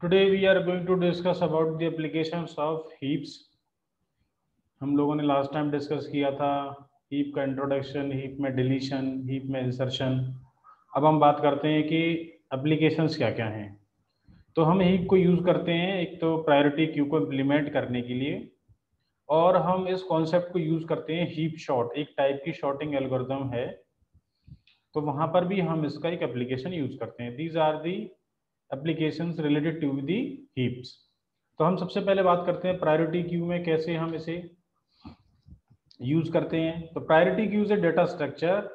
Today we are going to discuss about the applications of heaps. हम लोगों ने last time discuss किया था हीप का इंट्रोडक्शन, हीप में डिलीशन, हीप में इंसर्शन। अब हम बात करते हैं कि एप्लीकेशंस क्या क्या हैं। तो हम हीप को यूज़ करते हैं एक तो प्रायोरिटी क्यू को इम्प्लीमेंट करने के लिए, और हम इस कॉन्सेप्ट को यूज़ करते हैं हीप शॉर्ट, एक टाइप की शॉर्टिंग एल्गोरिथम है। तो वहाँ पर भी हम इसका एक एप्लीकेशन यूज़ करते हैं। These are the applications related to the heaps. तो हम सबसे पहले बात करते हैं प्रायोरिटी क्यू में कैसे हम इसे यूज करते हैं। तो priority queue is a data structure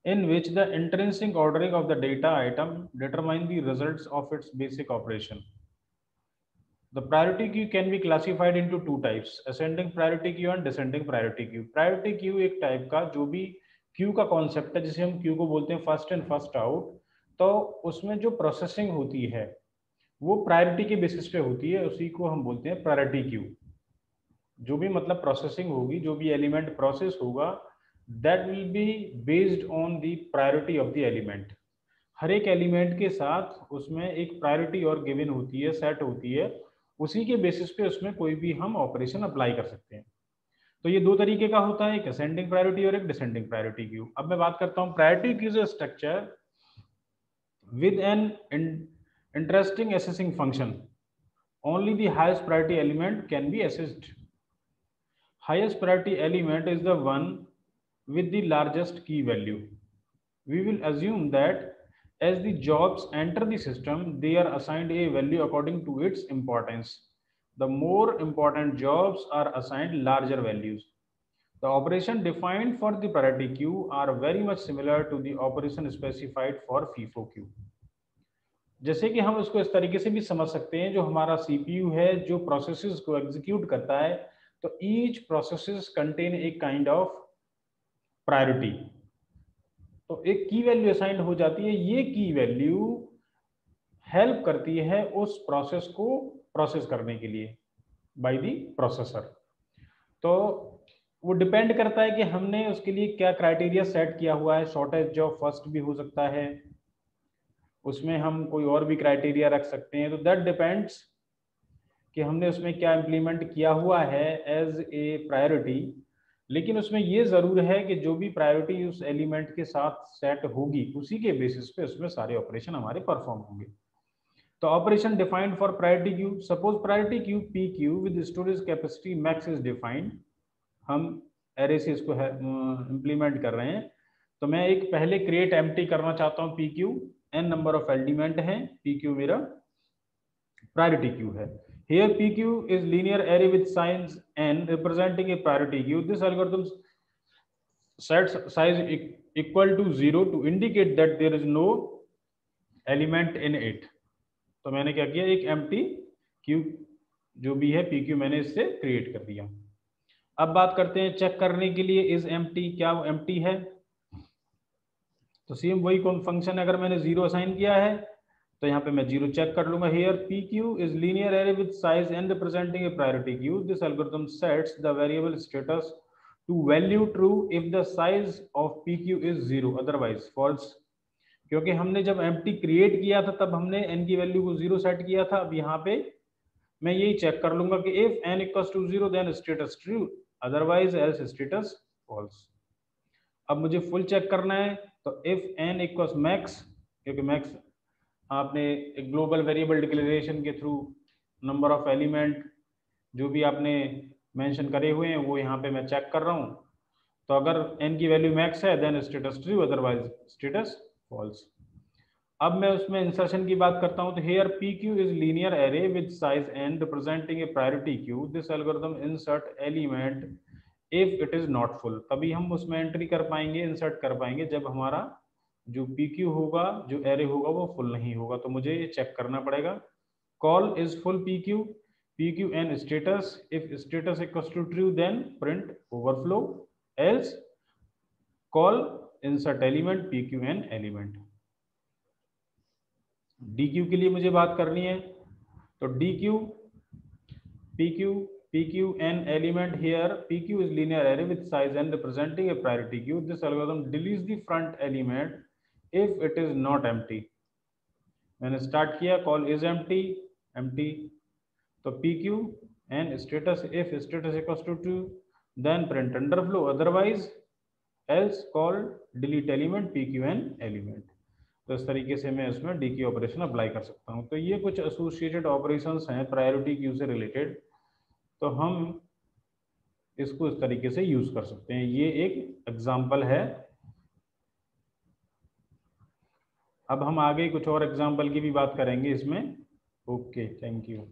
in which the intrinsic ordering of the data item determine the results of its basic operation. The priority queue can be classified into two types, ascending priority queue and descending priority queue. Priority queue एक type का जो भी Q का concept है, जिसे हम Q को बोलते हैं फर्स्ट इन फर्स्ट आउट। तो उसमें जो प्रोसेसिंग होती है वो प्रायोरिटी के बेसिस पे होती है, उसी को हम बोलते हैं प्रायोरिटी क्यू। जो भी मतलब प्रोसेसिंग होगी, जो भी एलिमेंट प्रोसेस होगा, that will be based on the priority of the element. हर एक एलिमेंट के साथ उसमें एक प्रायोरिटी और गिवन होती है, सेट होती है, उसी के बेसिस पे उसमें कोई भी हम ऑपरेशन अप्लाई कर सकते हैं। तो ये दो तरीके का होता है, एक असेंडिंग प्रायोरिटी और एक डिसेंडिंग प्रायोरिटी क्यू। अब मैं बात करता हूँ priority queue structure with an interesting assessing function. Only the highest priority element can be assessed. Highest priority element is the one with the largest key value. We will assume that as the jobs enter the system, they are assigned a value according to its importance. The more important jobs are assigned larger values. The operation defined for the priority queue are very much similar to the operation specified for FIFO queue. जैसे कि हम उसको इस तरीके से भी समझ सकते हैं, जो हमारा सीपीयू है जो प्रोसेसेस को एग्जीक्यूट करता है, तो ईच प्रोसेसेस कंटेन एक काइंड ऑफ प्रायोरिटी। तो एक की वैल्यू असाइंड हो जाती है, ये की वैल्यू हेल्प करती है उस प्रोसेस को प्रोसेस करने के लिए बाय द प्रोसेसर। तो वो डिपेंड करता है कि हमने उसके लिए क्या क्राइटेरिया सेट किया हुआ है। शॉर्टेज जॉब फर्स्ट भी हो सकता है, उसमें हम कोई और भी क्राइटेरिया रख सकते हैं। तो दैट डिपेंड्स कि हमने उसमें क्या इम्प्लीमेंट किया हुआ है एज ए प्रायोरिटी। लेकिन उसमें ये ज़रूर है कि जो भी प्रायोरिटी उस एलिमेंट के साथ सेट होगी, उसी के बेसिस पे उसमें सारे ऑपरेशन हमारे परफॉर्म होंगे। तो operation defined for priority queue, suppose priority queue P Q with storage capacity max is defined. हम एरे से इसको इम्प्लीमेंट कर रहे हैं। तो मैं एक पहले क्रिएट एम्प्टी करना चाहता हूँ P Q, N number of element है, पी क्यू मेरा प्रायोरिटी क्यू है। Here PQ is linear array with size n representing a priority queue. This algorithm sets size equal to 0 to indicate that there is no element in it. तो मैंने क्या किया, एक empty Q जो भी है PQ मैंने इससे क्रिएट कर दिया। अब बात करते हैं चेक करने के लिए is empty, क्या वो empty है। तो सेम वही कौन फंक्शन है, अगर मैंने 0 असाइन किया है तो यहाँ पे मैं 0 चेक कर लूंगा। Here PQ is linear array with size n representing a priority queue. This algorithm sets the variable status to value true if the size of PQ is 0, otherwise false. क्योंकि हमने जब empty क्रिएट किया था तब हमने n की value को 0 set किया था। अब यहाँ पे मैं यही चेक कर लूंगा कि if n equals to 0 then status true, otherwise else status false. अब मुझे फुल चेक करना है, तो if n equals max, क्योंकि मैक्स आपने एक ग्लोबल वेरिएबल डिक्लेरेशन के थ्रू नंबर ऑफ एलिमेंट जो भी आपने मेंशन करे हुए हैं वो यहाँ पे मैं चेक कर रहा हूँ। तो अगर n की वैल्यू मैक्स है then status true, otherwise status false. अब मैं उसमें इंसर्शन की बात करता हूँ। तो here P Q is linear array with size n representing a priority queue. This algorithm insert element if it is not full. तभी हम उसमें एंट्री कर पाएंगे, इंसर्ट कर पाएंगे, जब हमारा जो PQ होगा, जो एरे होगा वो फुल नहीं होगा। तो मुझे ये चेक करना पड़ेगा। Call is full PQ, PQ N status, if status equals to true then print overflow, else call insert element PQ N element. DQ के लिए मुझे बात करनी है। तो DQ PQ n element, here PQ is linear array with size n representing a priority queue. This algorithm deletes the front element if it is not empty. मैंने start किया, call is empty, empty. तो P Q and status, if status equals to true then print underflow, otherwise else call delete element P Q N element. तो इस तरीके से मैं इसमें D की ऑपरेशन अप्लाई कर सकता हूँ। तो ये कुछ एसोसिएटेड ऑपरेशंस हैं प्रायोरिटी क्यू से रिलेटेड, तो हम इसको इस तरीके से यूज कर सकते हैं। ये एक एग्जाम्पल है। अब हम आगे कुछ और एग्जाम्पल की भी बात करेंगे इसमें। Okay, thank you.